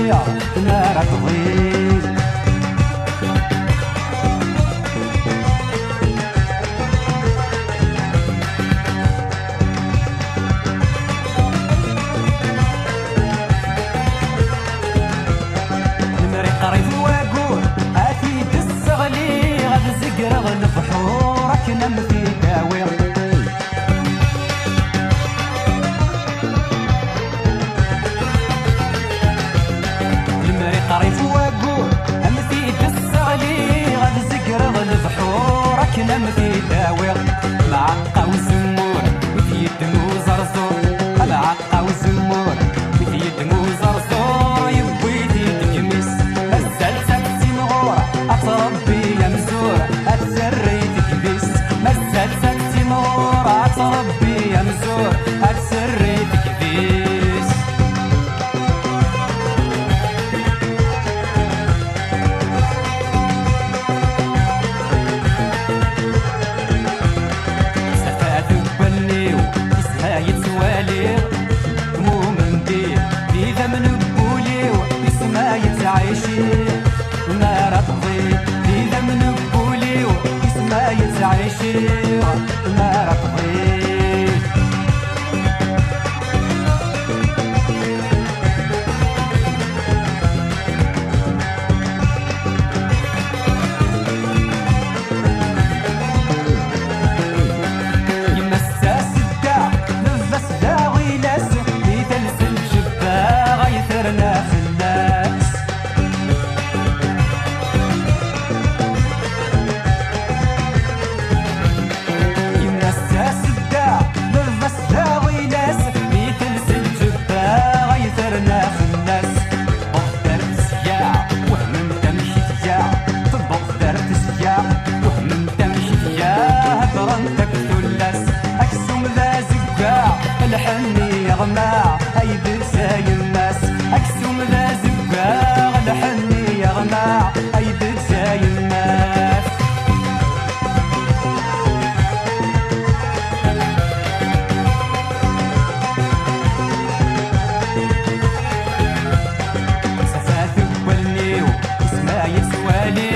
يا نار تضيء قريب واقول اكيد الصغلي غاد زقرغ البحور كنم في داوي المري قريب واقول امثيد الصغلي غاد زقرغ البحور كنم في داوي العقا وزمور وفي يدمو زرزور العقا وزمور وفي يدمو زرزور يبويتي تكمس ربي يا مزور اتسري تكبس مزال سكتي نور ربي يا مزور اتسري تكبس سفات بليو اسها يتواليو مومن دير اذا من بوليو اسما يتعايشي نار تضيء إذا من بوليو اسمها يتعيشي نار تضيء يمسا سدا لبس داغي لاس إذا لسل جبا غيثرنا في الناس الحني يغمى هيد زي الناس اكسوم ذا زقاق الحني يغمى هيد زي الناس سفاث والنيو اسما يسوالي